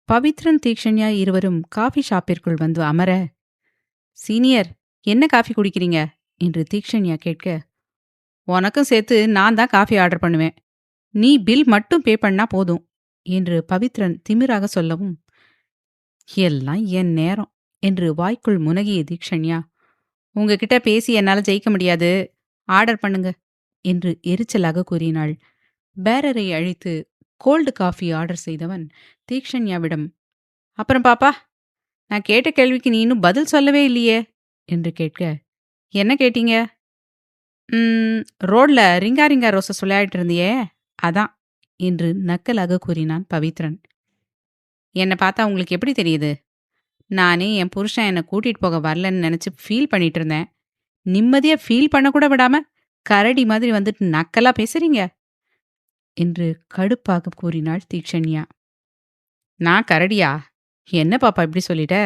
பவித்ரன் தீக்ஷண்யா இருவரும் காஃபி ஷாப்பிற்குள் வந்து அமர, சீனியர், என்ன காஃபி குடிக்கிறீங்க என்று தீக்ஷண்யா கேட்க, உனக்கும் சேர்த்து நான் தான் காஃபி ஆர்டர் பண்ணுவேன். நீ பில் மட்டும் பே பண்ணா போதும் என்று பவித்ரன் திமிராக சொல்லவும், எல்லாம் என் நேரம் என்று வாய்க்குள் முனகிய தீக்ஷண்யா, உங்ககிட்ட பேசி என்னால ஜெயிக்க முடியாது, ஆர்டர் பண்ணுங்க என்று எரிச்சலாக கூறினாள். பேரரை அழித்து கோல்டு காஃபி ஆர்டர் செய்தவன் தீக்ஷண்யாவிடம், அப்புறம் பாப்பா, நான் கேட்ட கேள்விக்கு நீ இன்னும் பதில் சொல்லவே இல்லையே என்று கேட்க, என்ன கேட்டீங்க? ரோட்ல ரிங்கா ரிங்கா ரோசஸ் விளையாடிட்டு இருந்தியே, அதான் என்று நக்கலாக கூறினான் பவித்ரன். என்னை பார்த்தா உங்களுக்கு எப்படி தெரியுது? நானே என் புருஷன் என்னை கூட்டிட்டு போக வரலன்னு நினைச்சு ஃபீல் பண்ணிட்டு இருந்தேன். நிம்மதியா ஃபீல் பண்ண கூட விடாம கரடி மாதிரி வந்துட்டு நக்கலா பேசுறீங்க என்று கடுப்பாக கூறினாள் தீக்ஷண்யா. நான் கரடியா? என்ன பாப்பா இப்படி சொல்லிட்ட?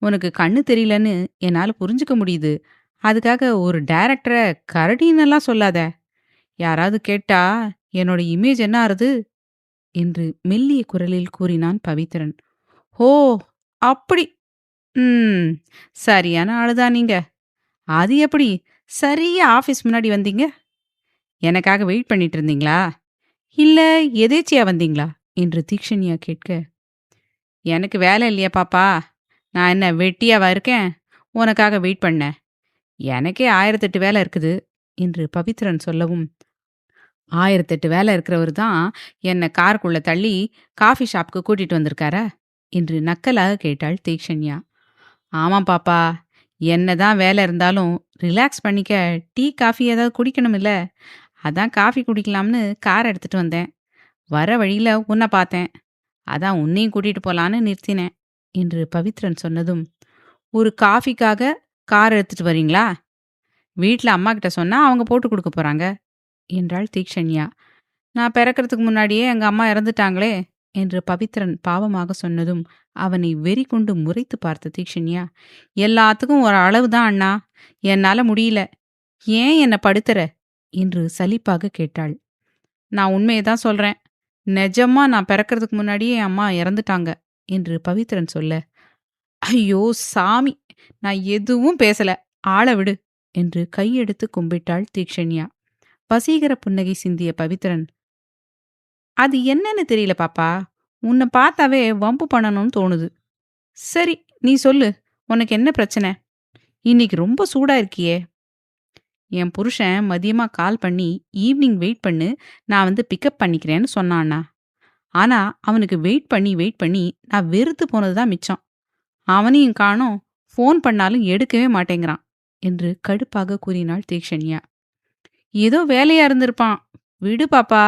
உனக்கு கண்ணு தெரியலன்னு என்னால புரிஞ்சுக்க முடியுது. அதுக்காக ஒரு டைரக்டரை கரடின்னெல்லாம் சொல்லாத. யாராவது கேட்டா என்னோட இமேஜ் என்ன ஆறுது என்று மெல்லிய குரலில் கூறினான் பவித்ரன். ஓ, அப்படி. ம் சரியான ஆளுதான் நீங்க. அது எப்படி சரியா ஆபீஸ் முன்னாடி வந்தீங்க? எனக்காக வெயிட் பண்ணிட்டு இருந்தீங்களா, இல்ல எதேச்சியா வந்தீங்களா என்று தீக்ஷண்யா கேட்க, எனக்கு வேலை இல்லையா பாப்பா? நான் என்ன வெட்டியாவா இருக்கேன் உனக்காக வெயிட் பண்ண? எனக்கே 1008 வேலை இருக்குது என்று பவித்ரன் சொல்லவும், 1008 வேலை இருக்கிறவர் தான் என்னை காருக்குள்ள தள்ளி காஃபி ஷாப்புக்கு கூட்டிட்டு வந்திருக்காரா என்று நக்கலாக கேட்டாள் தீக்ஷண்யா. ஆமாம் பாப்பா, என்னதான் வேலை இருந்தாலும் ரிலாக்ஸ் பண்ணிக்க டீ காஃபி ஏதாவது குடிக்கணும் இல்ல, அதான் காஃபி குடிக்கலாம்னு கார் எடுத்துட்டு வந்தேன். வர வழியில உன்னை பார்த்தேன், அதான் உன்னையும் கூட்டிட்டு போலான்னு நிறுத்தினேன் என்று பவித்ரன் சொன்னதும், ஒரு காஃபிக்காக கார் எடுத்துட்டு வரீங்களா? வீட்டில் அம்மா கிட்ட சொன்னா அவங்க போட்டு கொடுக்க போறாங்க என்றாள் தீக்ஷண்யா. நான் பிறக்கிறதுக்கு முன்னாடியே எங்க அம்மா இறந்துட்டாங்களே என்று பவித்ரன் பாவமாக சொன்னதும் அவனை வெறி கொண்டு முறைத்து பார்த்த தீக்ஷண்யா, எல்லாத்துக்கும் ஒரு அளவுதான் அண்ணா, என்னால முடியல, ஏன் என்னை படுத்துற என்று சலிப்பாக கேட்டாள். நான் உண்மையைதான் சொல்றேன், நிஜமா நான் பிறக்கிறதுக்கு முன்னாடியே என் அம்மா இறந்துட்டாங்க என்று பவித்ரன் சொல்ல, ஐயோ சாமி, நான் எதுவும் பேசல, ஆள விடு என்று கையெடுத்து கும்பிட்டாள் தீக்ஷண்யா. வசீகர புன்னகை சிந்திய பவித்ரன், அது என்னன்னு தெரியல பாப்பா, உன்னை பார்த்தாவே வம்பு பண்ணணும்னு தோணுது. சரி, நீ சொல்லு, உனக்கு என்ன பிரச்சனை? இன்னைக்கு ரொம்ப சூடா இருக்கியே. என் புருஷன் மதியமா கால் பண்ணி ஈவினிங் வெயிட் பண்ணு, நான் வந்து பிக்கப் பண்ணிக்கிறேன்னு சொன்னான்னா. ஆனா அவனுக்கு வெயிட் பண்ணி நான் வெறுத்து போனதுதான் மிச்சம். அவனையும் காணோம், ஃபோன் பண்ணாலும் எடுக்கவே மாட்டேங்கிறான் என்று கடுப்பாக கூறினாள் தீக்ஷண்யா. ஏதோ வேலையா இருந்திருப்பான், விடு பாப்பா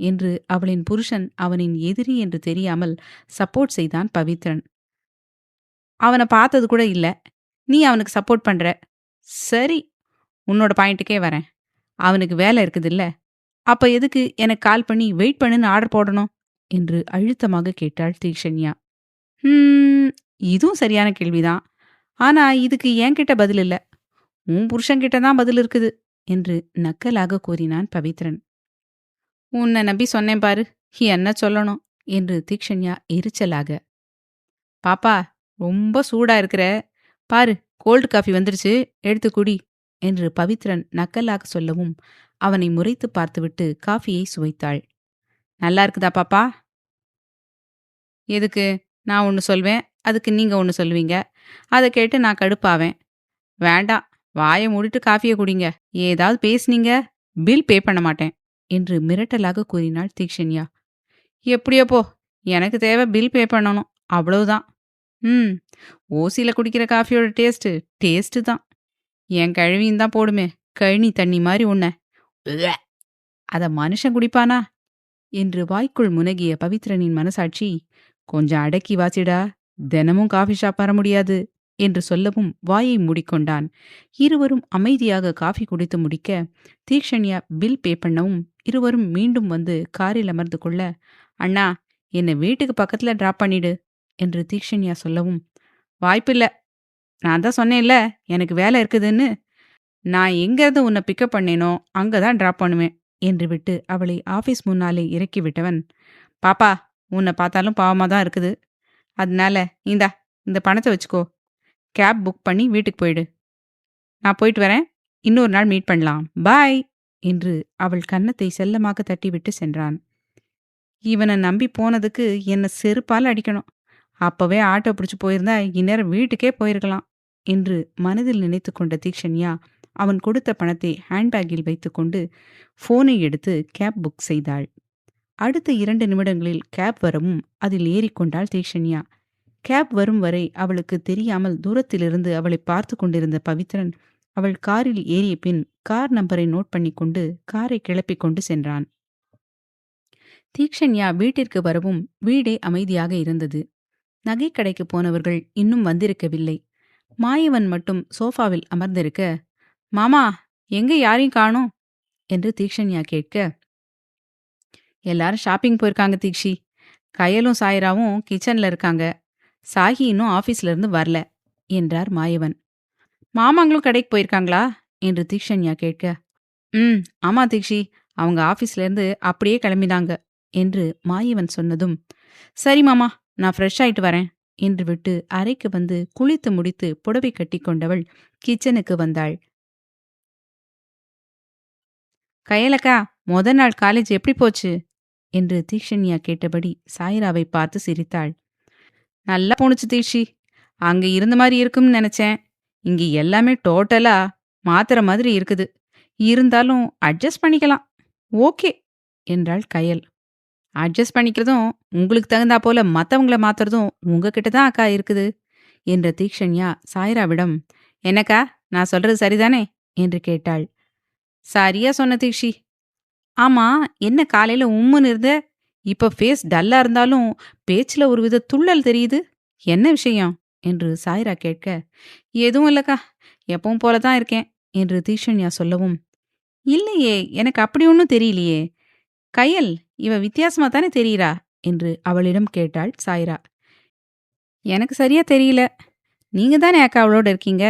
என்று அவளின் புருஷன் அவனின் எதிரி என்று தெரியாமல் சப்போர்ட் செய்தான் பவித்ரன். அவனை பார்த்தது கூட இல்ல, நீ அவனுக்கு சப்போர்ட் பண்ற. சரி, உன்னோட பாயிண்ட்டுக்கே வரேன். அவனுக்கு வேலை இருக்குதுல்ல, அப்ப எதுக்கு எனக்கு கால் பண்ணி வெயிட் பண்ணுன்னு ஆர்டர் போடணும் என்று அழுத்தமாக கேட்டாள் தீக்ஷண்யா. இதுவும் சரியான கேள்விதான். ஆனா இதுக்கு என்கிட்ட பதில் இல்ல, உன் புருஷன்கிட்ட தான் பதில் இருக்குது என்று நக்கலாக கூறினான் பவித்ரன். உன்னை நம்பி சொன்னேன் பாரு, என்ன சொல்லணும் என்று தீக்ஷண்யா எரிச்சலாக. பாப்பா, ரொம்ப சூடா இருக்கிற, பாரு கோல்டு காஃபி வந்துருச்சு, எடுத்து குடி என்று பவித்ரன் நக்கலாக சொல்லவும் அவனை முறைத்து பார்த்துவிட்டு காஃபியை சுவைத்தாள். நல்லா இருக்குதா பாப்பா? எதுக்கு நான் ஒன்று சொல்வேன், அதுக்கு நீங்க ஒன்று சொல்வீங்க, அதை கேட்டு நான் கடுப்பாவேன். வேண்டாம், வாயை மூடிட்டு காஃபியை குடிங்க, ஏதாவது பேசுனீங்க பில் பே பண்ண மாட்டேன் என்று மிரட்டலாக கூறினாள் தீக்ஷண்யா. எப்படியோ போ, எனக்கு தேவை பில் பே பண்ணணும், அவ்வளவுதான். ஓசியில குடிக்கிற காஃபியோட டேஸ்ட்டு தான். என் கழுவியும் தான் போடுமே கழனி தண்ணி மாதிரி உன்ன, அத மனுஷன் குடிப்பானா என்று வாய்க்குள் முனகிய பவித்ரனின் மனசாட்சி, கொஞ்சம் அடக்கி வாசிடா, தினமும் காஃபி ஷாப் வர முடியாது என்று சொல்லவும் வாயை மூடிக்கொண்டான். இருவரும் அமைதியாக காஃபி குடித்து முடிக்க தீக்ஷண்யா பில் பே பண்ணவும் இருவரும் மீண்டும் வந்து காரில் அமர்ந்து கொள்ள, அண்ணா, என்னை வீட்டுக்கு பக்கத்துல டிராப் பண்ணிடு என்று தீக்ஷண்யா சொல்லவும், வாய்ப்பில்ல, நான் தான் சொன்னேன்ல எனக்கு வேலை இருக்குதுன்னு, நான் எங்கேருந்து உன்னை பிக்கப் பண்ணேனோ அங்கதான் டிராப் பண்ணுவேன் என்று விட்டு அவளை ஆபீஸ் முன்னாலே இறக்கிவிட்டவன், பாப்பா, உன்னை பார்த்தாலும் பாவமா தான் இருக்குது, அதனால இந்தா இந்த பணத்தை வச்சுக்கோ. கேப் புக் பண்ணி வீட்டுக்கு போயிடு. நான் போயிட்டு வரேன். இன்னொரு நாள் மீட் பண்ணலாம். பாய் என்று அவள் கன்னத்தை செல்லமாக தட்டிவிட்டு சென்றான். இவனை நம்பி போனதுக்கு என்ன செருப்பால் அடிக்கணும். அப்பவே ஆட்டோ பிடிச்சு போயிருந்தா இந்நேரம் வீட்டுக்கே போயிருக்கலாம் என்று மனதில் நினைத்து கொண்ட தீக்ஷண்யா அவன் கொடுத்த பணத்தை ஹேண்ட்பேக்கில் வைத்துக்கொண்டு போனை எடுத்து கேப் புக் செய்தாள். அடுத்த 2 நிமிடங்களில் கேப் வரவும் அதில் ஏறிக்கொண்டாள் தீக்ஷண்யா. கேப் வரும் வரை அவளுக்கு தெரியாமல் தூரத்திலிருந்து அவளை பார்த்து கொண்டிருந்த பவித்ரன் அவள் காரில் ஏறிய பின் கார் நம்பரை நோட் பண்ணிக்கொண்டு காரை கிளப்பிக் கொண்டு சென்றான். தீக்ஷண்யா வீட்டிற்கு வரவும் வீடே அமைதியாக இருந்தது. நகைக்கடைக்கு போனவர்கள் இன்னும் வந்திருக்கவில்லை. மாயவன் மட்டும் சோஃபாவில் அமர்ந்திருக்க, மாமா எங்க யாரையும் காணோம் என்று தீக்ஷண்யா கேட்க, எல்லாரும் ஷாப்பிங் போயிருக்காங்க தீக்ஷி. கயலும் சாயிராவும் கிச்சன்ல இருக்காங்க. சாகி இன்னும் ஆபீஸ்ல இருந்து வரல என்றார் மாயவன். மாமாங்களும் கடைக்கு போயிருக்காங்களா என்று தீக்ஷண்யா கேட்க, ஆமா தீக்ஷி, அவங்க ஆபீஸ்ல இருந்து அப்படியே கிளம்பினாங்க என்று மாயவன் சொன்னதும், சரி மாமா, நான் ஃப்ரெஷ் ஆயிட்டு வரேன் என்று விட்டு அறைக்கு வந்து குளித்து முடித்து புடவை கட்டி கொண்டவள் கிச்சனுக்கு வந்தாள். கயலக்கா, நாள் காலேஜ் எப்படி போச்சு என்று தீக்ஷண்யா கேட்டபடி சாயிராவை பார்த்து சிரித்தாள். நல்லா போணுச்சு தீக்ஷி. அங்க இருந்த மாதிரி இருக்கும்னு நினைச்சேன். இங்க எல்லாமே டோட்டலா மாத்துற மாதிரி இருக்குது. இருந்தாலும் அட்ஜஸ்ட் பண்ணிக்கலாம். ஓகே என்றாள் கயல். அட்ஜஸ்ட் பண்ணிக்கிறதும் உங்களுக்கு தகுந்தா போல மற்றவங்கள மாத்துறதும் உங்ககிட்ட தான் அக்கா இருக்குது என்ற தீக்ஷண்யா சாயிராவிடம், என்னக்கா நான் சொல்றது சரிதானே என்று கேட்டாள். சரியா சொன்ன தீக்ஷி. ஆமா, என்ன காலையில உம்முன்னு இருந்த, இப்ப ஃபேஸ் டல்லா இருந்தாலும் பேச்சுல ஒரு வித துள்ளல் தெரியுது. என்ன விஷயம் என்று சாயிரா கேட்க, எதுவும் இல்லக்கா, எப்பவும் போலதான் இருக்கேன் என்று தீக்ஷண்யா சொல்லவும், இல்லையே, எனக்கு அப்படி ஒன்றும் தெரியலையே. கயல், இவ வித்தியாசமா தானே தெரியுறா என்று அவளிடம் கேட்டாள் சாயிரா. எனக்கு சரியா தெரியல. நீங்க தானே அக்கா அவளோட இருக்கீங்க.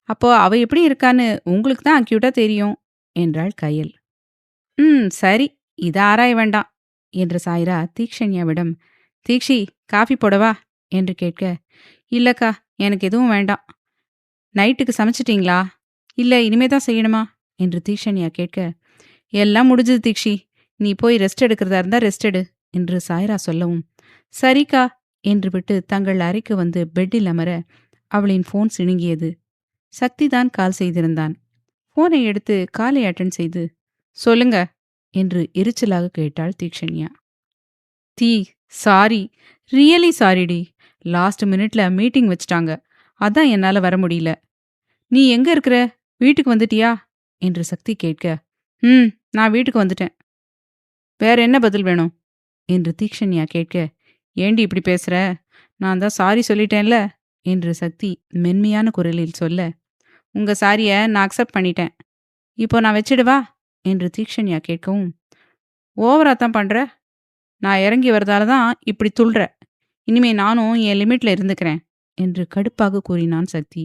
அப்போ அவ எப்படி இருக்கான்னு உங்களுக்கு தான் அக்யூட்டா தெரியும் என்றாள் கயல். சரி, இத ஆராய வேண்டாம் என்று சாயிரா தீக்ஷண்யாவிடம், தீக்ஷி காஃபி போடவா என்று கேட்க, இல்லக்கா எனக்கு எதுவும் வேண்டாம். நைட்டுக்கு சமைச்சிட்டீங்களா? இல்ல இனிமே தான் செய்யணுமா என்று தீக்ஷண்யா கேட்க, எல்லாம் முடிஞ்சது தீக்ஷி, நீ போய் ரெஸ்ட் எடுக்கிறதா இருந்தா ரெஸ்ட் எடு என்று சாயிரா சொல்லவும், சரிக்கா என்று விட்டு தங்கள் அறைக்கு வந்து பெட்டில் அமர அவளின் போன் சிணுங்கியது. சக்திதான் கால் செய்திருந்தான். போனை எடுத்து காலை அட்டன் செய்து, சொல்லுங்க என்று எரிச்சலாக கேட்டாள் தீக்ஷண்யா. சாரி, ரியலி சாரிடி. லாஸ்ட் மினிட்ல மீட்டிங் வச்சிட்டாங்க. அதான் என்னால வர முடியல. நீ எங்க இருக்கிற? வீட்டுக்கு வந்துட்டியா என்று சக்தி கேட்க, நான் வீட்டுக்கு வந்துட்டேன். வேற என்ன பதில் வேணும் என்று தீக்ஷண்யா கேட்க, ஏண்டி இப்படி பேசுற? நான் தான் சாரி சொல்லிட்டேன்ல என்று சக்தி மென்மையான குரலில் சொல்ல, உங்க சாரிய நான் அக்செப்ட் பண்ணிட்டேன். இப்போ நான் வச்சிடுவா என்று தீக்ஷண்யா கேட்கவும், ஓவரா தான் பண்ற. நான் இறங்கி வரதால தான் இப்படி துள்ற. இனிமே நானும் என் லிமிட்ல இருந்துக்கிறேன் என்று கடுப்பாக கூறினான் சக்தி.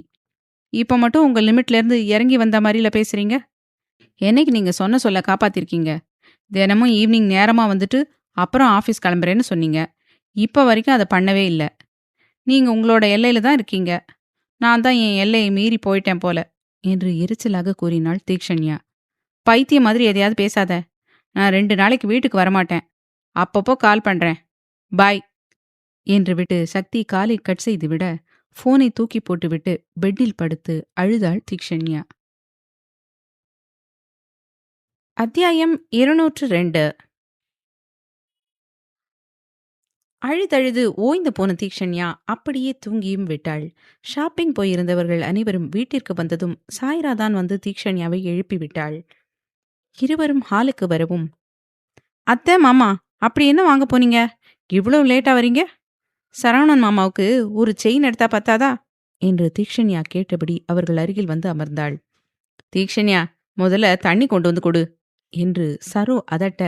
இப்போ மட்டும் உங்க லிமிட்ல இருந்து இறங்கி வந்த மாதிரில பேசுறீங்க. என்னைக்கு நீங்க சொன்ன சொல்ல காப்பாத்திருக்கீங்க? தினமும் ஈவினிங் நேரமா வந்துட்டு அப்புறம் ஆஃபீஸ் கிளம்புறேன்னு சொன்னீங்க. இப்போ வரைக்கும் அதை பண்ணவே இல்லை. நீங்க உங்களோட எல்லையில தான் இருக்கீங்க. நான் தான் என் எல்லையை மீறி போயிட்டேன் போல என்று எரிச்சலாக கூறினாள் தீக்ஷண்யா. பைத்தியம் மாதிரி எதையாவது பேசாத. நான் 2 நாளைக்கு வீட்டுக்கு வரமாட்டேன். அப்பப்போ கால் பண்றேன். பாய் என்று விட்டு சக்தி காலை கட் செய்துவிட போனை தூக்கி போட்டுவிட்டு பெட்டில் படுத்து அழுதாள் தீக்ஷண்யா. அத்தியாயம் 202. அழுதழுது ஓய்ந்து போன தீக்ஷண்யா அப்படியே தூங்கியும் விட்டாள். ஷாப்பிங் போயிருந்தவர்கள் அனைவரும் வீட்டிற்கு வந்ததும் சாய்ராதான் வந்து தீக்ஷண்யாவை எழுப்பிவிட்டாள். இருவரும் ஹாலுக்கு வரவும், அத்தை மாமா, அப்படி என்ன வாங்க போனீங்க? இவ்வளவு லேட்டா வரீங்க? சரவணன் மாமாவுக்கு ஒரு செயின் எடுத்தா பத்தாதா என்று தீக்ஷண்யா கேட்டபடி அவர்கள் அருகில் வந்து அமர்ந்தாள். தீக்ஷண்யா, முதல்ல தண்ணி கொண்டு வந்து கொடு என்று சரோ அதட்ட,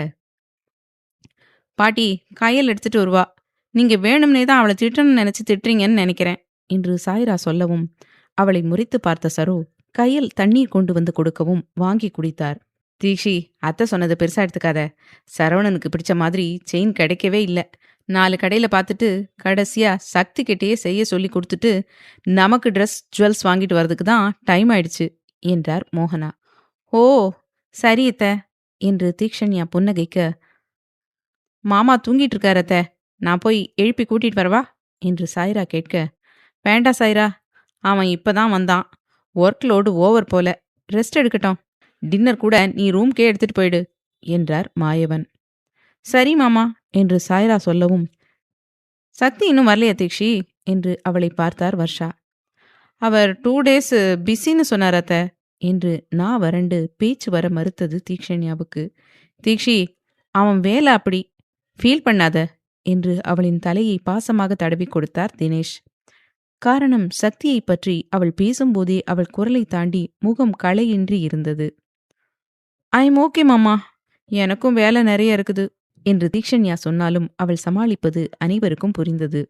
பாட்டி கயல் எடுத்துட்டு வருவா. நீங்க வேணும்னே தான் அவளை திட்டணும்னு நினைச்சு திட்டுறீங்கன்னு நினைக்கிறேன் என்று சாய்ரா சொல்லவும் அவளை முறைத்து பார்த்த சரோ கையில் தண்ணீர் கொண்டு வந்து கொடுக்கவும் வாங்கி குடித்தார். தீக்ஷி, அத்தை சொன்னது பெருசா எடுத்துக்காத. சரவணனுக்கு பிடிச்ச மாதிரி செயின் கிடைக்கவே இல்லை. 4 கடையில பார்த்துட்டு, கடைசியா சக்தி கிட்டயே செய்ய சொல்லி குடுத்துட்டு, நமக்கு ட்ரெஸ், ஜுவல்ஸ் வாங்கிட்டு வரதுக்கு தான் டைம் ஆயிடுச்சு, என்றார் மோகனா. ஓ! சரி அத்த, என்று தீக்ஷண்யா புன்னகைக்க, மாமா தூங்கிட்டு இருக்காரு அத்த. நான் போய் எழுப்பி கூட்டிட்டு வரவா? என்று சாய்ரா கேட்க, வேண்டாம் சாய்ரா. அவன் இப்பதான் வந்தான். ஒர்க் லோடு ஓவர் போல. ரெஸ்ட் எடுக்கட்டும். டின்னர் கூட நீ ரூம்க்கே எடுத்துட்டு போயிடு, என்றார் மாயவன். சரி மாமா, என்று சாய்ரா சொல்லவும், சக்தி இன்னும் வரலையா தீக்ஷி, என்று அவளை பார்த்தார் வர்ஷா. அவர் 2 டேஸ் பிஸின்னு சொன்னார் அத்த, என்று நான் வறண்டு பேச்சு வர மறுத்தது தீக்ஷண்யாவுக்கு. தீக்ஷி, அவன் வேலை அப்படி, ஃபீல் பண்ணாத, என்று அவளின் தலையை பாசமாக தடவி கொடுத்தார் தினேஷ். காரணம், சக்தியைப் பற்றி அவள் பேசும்போதே அவள் குரலை தாண்டி முகம் களையின்றி இருந்தது. ஐம் ஓகே மாமா, எனக்கும் வேலை நிறைய இருக்குது, என்று தீக்ஷண்யா சொன்னாலும் அவள் சமாளிப்பது அனைவருக்கும் புரிந்தது.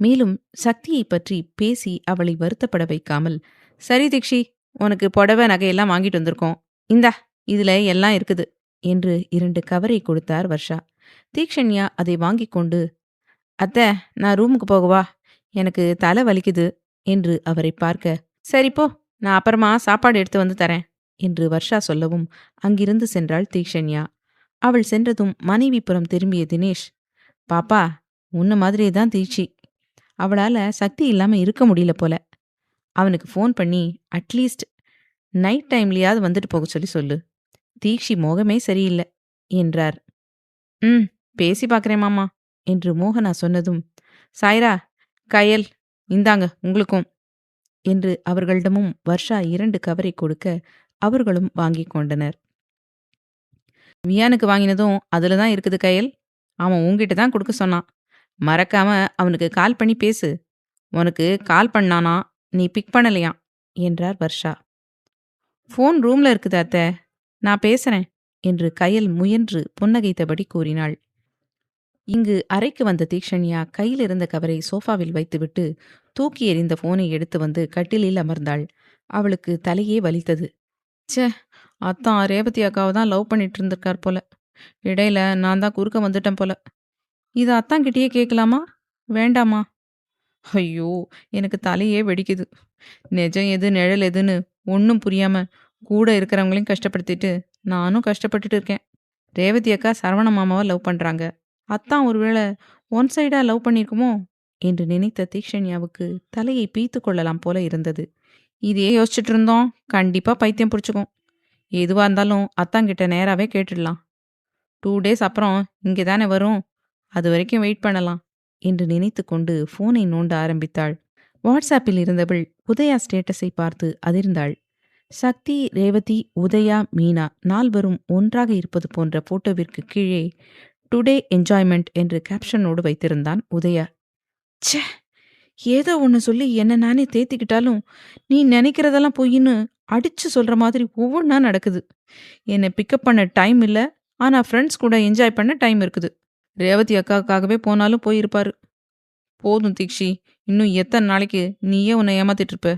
மேலும் சக்தியைப் பற்றி பேசி அவளை வருத்தப்பட வைக்காமல், சரி தீக்ஷி, உனக்கு புடவை நகையெல்லாம் வாங்கிட்டு வந்திருக்கோம். இந்தா, இதுல எல்லாம் இருக்குது, என்று 2 கவரை கொடுத்தார் வர்ஷா. தீக்ஷண்யா அதை வாங்கிக் கொண்டு, அத்த, நான் ரூமுக்கு போகவா? எனக்கு தலை வலிக்குது, என்று அவரை பார்க்க, சரி போ, நான் அப்புறமா சாப்பாடு எடுத்து வந்து தரேன், என்று வர்ஷா சொல்லவும் அங்கிருந்து சென்றாள் தீக்ஷண்யா. அவள் சென்றதும் மனைவி புறம் திரும்பிய தினேஷ், பாப்பா, உன்ன மாதிரியே தான் தீக்ஷி. அவளால சக்தி இல்லாம இருக்க முடியல போல. அவனுக்கு ஃபோன் பண்ணி அட்லீஸ்ட் நைட் டைம்லயாவது வந்துட்டு போக சொல்லு. தீக்ஷி மோகமே சரியில்லை, என்றார். ம், பேசி பார்க்கறேன் மாமா, என்று மோகனா சொன்னதும், சாய்ரா, கயல், இந்தாங்க உங்களுக்கும், என்று அவர்களிடமும் வர்ஷா 2 கவரை கொடுக்க அவர்களும் வாங்கிக் கொண்டனர். வியானுக்கு வாங்கினதும் அதுல தான் இருக்குது கயல். அவன் உன்கிட்ட தான் கொடுக்க சொன்னான். மறக்காம அவனுக்கு கால் பண்ணி பேசு. உனக்கு கால் பண்ணானா, நீ பிக் பண்ணலையாம், என்றார் வர்ஷா. ஃபோன் ரூம்ல இருக்குது அத்த, நான் பேசுறேன், என்று கயல் முயன்று புன்னகைத்தபடி கூறினாள். இங்கு அறைக்கு வந்த தீக்ஷண்யா கையில் இருந்த கவரை சோஃபாவில் வைத்துவிட்டு தூக்கி எறிந்த போனை எடுத்து வந்து கட்டிலில் அமர்ந்தாள். அவளுக்கு தலையே வலித்தது. ச்சே, அத்தான் ரேவதி அக்காவை தான் லவ் பண்ணிட்டு இருந்திருக்கார் போல. இடையில நான் தான் குறுக்க வந்துட்டேன் போல. இதை அத்தான்கிட்டயே கேட்கலாமா, வேண்டாமா? ஐயோ, எனக்கு தலையே வெடிக்குது. நிஜம் எது நிழல் எதுன்னு ஒன்றும் புரியாம கூட இருக்கிறவங்களையும் கஷ்டப்படுத்திட்டு நானும் கஷ்டப்பட்டுட்டு இருக்கேன். ரேவதி அக்கா சரவண மாமாவை லவ் பண்றாங்க. அத்தான் ஒருவேளை ஒன் சைடா லவ் பண்ணிருக்குமோ என்று நினைத்த தீக்ஷண்யாவுக்கு தலையை பீத்து கொள்ளலாம் போல இருந்தது. இதே யோசிச்சுட்டு இருந்தோம், கண்டிப்பா பைத்தியம் பிடிச்சுக்கும். எதுவா இருந்தாலும் அத்தாங்கிட்ட நேராவே கேட்டுடலாம். 2 டேஸ் அப்புறம் இங்கே தானே வரும், அது வரைக்கும் வெயிட் பண்ணலாம், என்று நினைத்து கொண்டு போனை நோண்ட ஆரம்பித்தாள். வாட்ஸ்ஆப்பில் இருந்தவள் உதயா ஸ்டேட்டஸை பார்த்து அதிர்ந்தாள். சக்தி, ரேவதி, உதயா, மீனா 4வரும் ஒன்றாக இருப்பது போன்ற போட்டோவிற்கு கீழே டுடே என்ஜாய்மெண்ட் என்று கேப்ஷனோடு வைத்திருந்தான் உதயா. ச்சே, ஏதோ ஒன்று சொல்லி என்ன நானே தேத்திக்கிட்டாலும் நீ நினைக்கிறதெல்லாம் பொய்ன்னு அடிச்சு சொல்ற மாதிரி ஒவ்வொன்றா நடக்குது. என்னை பிக்கப் பண்ண டைம் இல்லை, ஆனால் ஃப்ரெண்ட்ஸ் கூட என்ஜாய் பண்ண டைம் இருக்குது. ரேவதி அக்காவுக்காகவே போனாலும் போயிருப்பாரு. போதும் தீக்ஷி, இன்னும் எத்தனை நாளைக்கு நீயே உன்னை ஏமாத்திட்டு இருப்ப?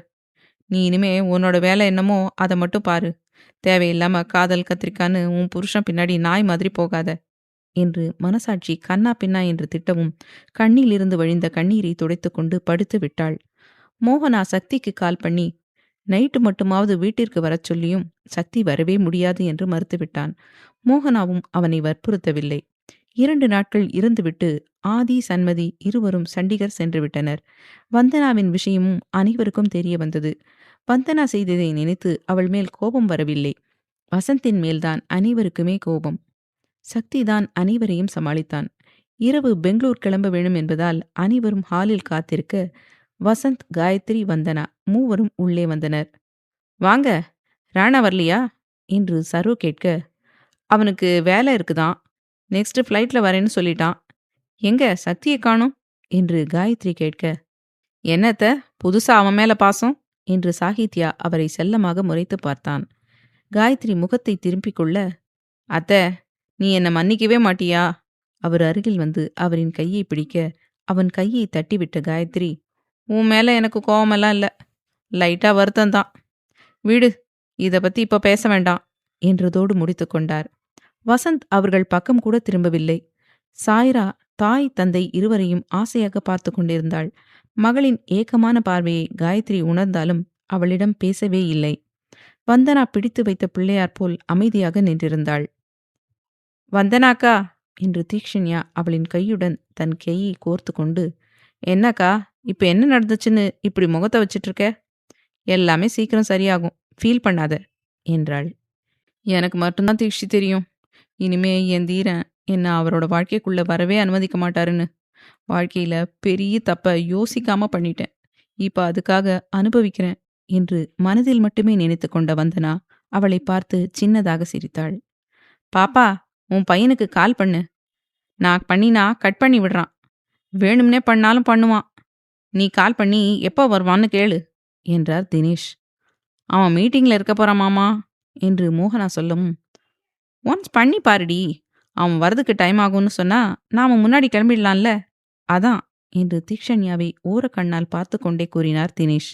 நீ இனிமே உன்னோட வேலை என்னமோ அதை மட்டும் பாரு. தேவையில்லாம காதல் கத்திரிக்கான்னு உன் புருஷன் பின்னாடி நாய் மாதிரி போகாத, என்று மனசாட்சி கண்ணா பின்னா என்று திட்டவும் கண்ணிலிருந்து வழிந்த கண்ணீரை துடைத்து கொண்டு படுத்து விட்டாள். மோகனா சக்திக்கு கால் பண்ணி நைட்டு மட்டுமாவது வீட்டிற்கு வரச் சொல்லியும் சக்தி வரவே முடியாது என்று மறுத்துவிட்டான். மோகனாவும் அவனை வற்புறுத்தவில்லை. 2 நாட்கள் இருந்துவிட்டு ஆதி, சண்மதி இருவரும் சண்டிகர் சென்று விட்டனர். வந்தனாவின் விஷயமும் அனைவருக்கும் தெரிய வந்தது. வந்தனா செய்ததை நினைத்து அவள் மேல் கோபம் வரவில்லை. வசந்தின் மேல்தான் அனைவருக்குமே கோபம். சக்திதான் அனைவரையும் சமாளித்தான். இரவு பெங்களூர் கிளம்ப வேணும் என்பதால் அனைவரும் ஹாலில் காத்திருக்க வசந்த், காயத்ரி, வந்தனா 3வரும் உள்ளே வந்தனர். வாங்க, ராணா வரலையா என்று சரு கேட்க, அவனுக்கு வேலை இருக்குதான், நெக்ஸ்ட் ஃப்ளைட்ல வரேன்னு சொல்லிட்டான். எங்க சக்தியை காணோம் என்று காயத்ரி கேட்க, என்னத்த புதுசா அவன் மேல பாசம் என்று சாகித்யா அவரை செல்லமாக முறைத்து பார்த்தான். காயத்ரி முகத்தை திரும்பிக் கொள்ள, அத்த, நீ என்ன மன்னிக்கவே மாட்டியா? அவர் அருகில் வந்து அவரின் கையை பிடிக்க அவன் கையை தட்டிவிட்ட காயத்ரி, உன் மேல எனக்கு கோவமெல்லாம் இல்லை, லைட்டா வருத்தந்தான். வீடு, இதை பத்தி இப்ப பேச வேண்டாம், என்றதோடு முடித்து கொண்டார். வசந்த் அவர்கள் பக்கம் கூட திரும்பவில்லை. சாய்ரா தாய் தந்தை இருவரையும் ஆசையாக பார்த்து கொண்டிருந்தாள். மகளின் ஏக்கமான பார்வையை காயத்ரி உணர்ந்தாலும் அவளிடம் பேசவே இல்லை. வந்தனா பிடித்து வைத்த பிள்ளையார் போல் அமைதியாக நின்றிருந்தாள். வந்தனாக்கா என்று தீக்ஷண்யா அவளின் கையுடன் தன் கையை கோர்த்து கொண்டு, என்னக்கா இப்ப என்ன நடந்துச்சுன்னு இப்படி முகத்தை வச்சிட்டு இருக்க? எல்லாமே சீக்கிரம் சரியாகும், ஃபீல் பண்ணாத என்றாள். எனக்கு மட்டும்தான் தீக்ஷி தெரியும். இனிமே என் தீரன் என்ன அவரோட வாழ்க்கைக்குள்ள வரவே அனுமதிக்க மாட்டாருன்னு. வாழ்க்கையில பெரிய தப்ப யோசிக்காம பண்ணிட்டேன். இப்ப அதுக்காக அனுபவிக்கிறேன் என்று மனதில் மட்டுமே நினைத்து கொண்ட வந்தனா அவளை பார்த்து சின்னதாக சிரித்தாள். பாப்பா, உன் பையனுக்கு கால் பண்ணு. நான் பண்ணினா கட் பண்ணி விடுறான். வேணும்னே பண்ணாலும் பண்ணுவான். நீ கால் பண்ணி எப்போ வருவான்னு கேளு என்றார் தினேஷ். அவன் மீட்டிங்ல இருக்க போறான் மாமா என்று மோகனா சொல்லவும், ஒன்ஸ் பண்ணி பாருடி. அவன் வரதுக்கு டைம் ஆகும்னு சொன்னா நாம முன்னாடி கிளம்பிடலாம்ல. அதான் என்று தீக்ஷண்யாவை ஓரக்கண்ணால் பார்த்து கொண்டே கூறினார் தினேஷ்.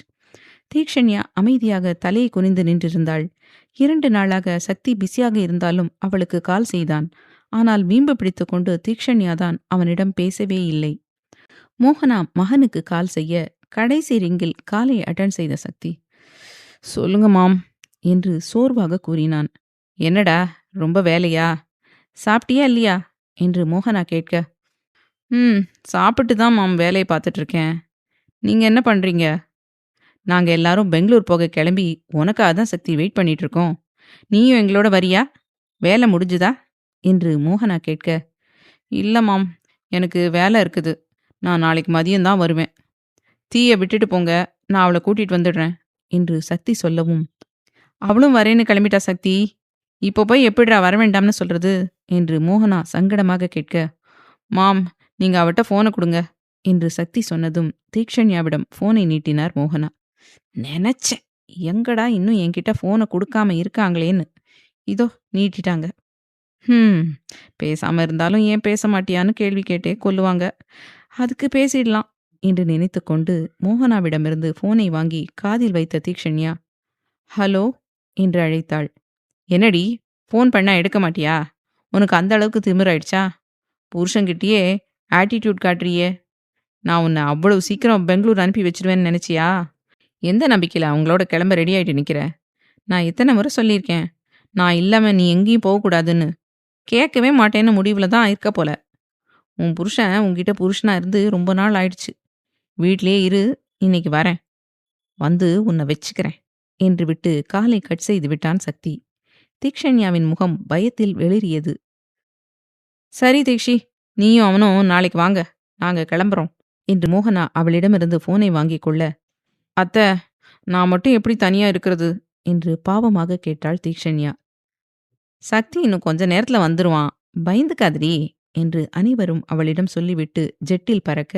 தீக்ஷண்யா அமைதியாக தலையை குனிந்து நின்றிருந்தாள். 2 நாளாக சக்தி பிஸியாக இருந்தாலும் அவளுக்கு கால் செய்தான். ஆனால் வீம்பு பிடித்து கொண்டு தீக்ஷண்யாதான் அவனிடம் பேசவே இல்லை. மோகனா மகனுக்கு கால் செய்ய கடைசி ரிங்கில் காலை அட்டன் செய்த சக்தி, சொல்லுங்க மாம் என்று சோர்வாக கூறினான். என்னடா ரொம்ப வேலையா? சாப்பிட்டியா இல்லையா என்று மோகனா கேட்க, சாப்பிட்டு தான் மாம் வேலையை பார்த்துட்டு இருக்கேன். நீங்க என்ன பண்றீங்க? நாங்க எல்லாரும் பெங்களூர் போக கிளம்பி உனக்காக தான் சக்தி வெயிட் பண்ணிட்டு இருக்கோம். நீயும் எங்களோட வரியா? வேலை முடிஞ்சுதா என்று மோகனா கேட்க, இல்ல மாம், எனக்கு வேலை இருக்குது. நான் நாளைக்கு மதியம்தான் வருவேன். தீயை விட்டுட்டு போங்க, நான் அவளை கூட்டிட்டு வந்துடுறேன் என்று சக்தி சொல்லவும், அவளும் வரேன்னு கிளம்பிட்டா சக்தி. இப்போ போய் எப்படிடா வர வேண்டாம்னு சொல்றது என்று மோகனா சங்கடமாக கேட்க, மாம், நீங்க அவட்ட போனை கொடுங்க என்று சக்தி சொன்னதும் தீக்ஷண்யாவிடம் போனை நீட்டினார் மோகனா. நினைச்சேன், எங்கடா இன்னும் என்கிட்ட போனை கொடுக்காம இருக்காங்களேன்னு. இதோ நீட்டிட்டாங்க. பேசாம இருந்தாலும் ஏன் பேச மாட்டியான்னு கேள்வி கேட்டே கொல்லுவாங்க. அதுக்கு பேசிடலாம் என்று நினைத்து கொண்டு மோகனாவிடமிருந்து போனை வாங்கி காதில் வைத்த தீக்ஷண்யா, ஹலோ என்று அழைத்தாள். என்னடி, ஃபோன் பண்ணா எடுக்க மாட்டியா? உனக்கு அந்த அளவுக்கு திமிராயிடுச்சா? புருஷங்கிட்டயே ஆட்டிடியூட் காட்டுறியே. நான் உன்னை அவ்வளவு சீக்கிரம் பெங்களூர் அனுப்பி வச்சிருவேன்னு நினைச்சியா? எந்த நம்பிக்கையில் அவங்களோட கிளம்ப ரெடி ஆகிட்டு நிற்கிற? நான் எத்தனை முறை சொல்லியிருக்கேன், நான் இல்லாமல் நீ எங்கேயும் போகக்கூடாதுன்னு. கேட்கவே மாட்டேன்னு முடிவில் தான் இருக்க போல. உன் புருஷன் உங்ககிட்ட புருஷனா இருந்து ரொம்ப நாள் ஆயிடுச்சு. வீட்லேயே இரு, இன்னைக்கு வரேன், வந்து உன்னை வச்சுக்கிறேன் என்று விட்டு காலை கட் செய்து விட்டான் சக்தி. தீக்ஷண்யாவின் முகம் பயத்தில் வெளிரியது. சரி தீக்ஷி, நீயும் அவனும் நாளைக்கு வாங்க, நாங்க கிளம்புறோம் என்று மோகனா அவளிடமிருந்து போனை வாங்கிக் கொள்ள, அத்தை, நான் மட்டும் எப்படி தனியா இருக்கிறது என்று பாவமாக கேட்டாள் தீக்ஷண்யா. சக்தி இன்னும் கொஞ்ச நேரத்துல வந்துருவான், பயந்துக்காதடி என்று அனைவரும் அவளிடம் சொல்லிவிட்டு ஜெட்டில் பறக்க,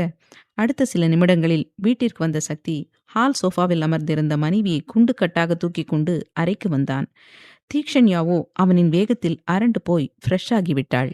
அடுத்த சில நிமிடங்களில் வீட்டிற்கு வந்த சக்தி ஹால் சோஃபாவில் அமர்ந்திருந்த மனைவியை குண்டுக்கட்டாக தூக்கி கொண்டு அறைக்கு வந்தான். தீக்ஷண்யாவோ அவனின் வேகத்தில் அரண்டு போய் ஃப்ரெஷ் ஆகிவிட்டாள்.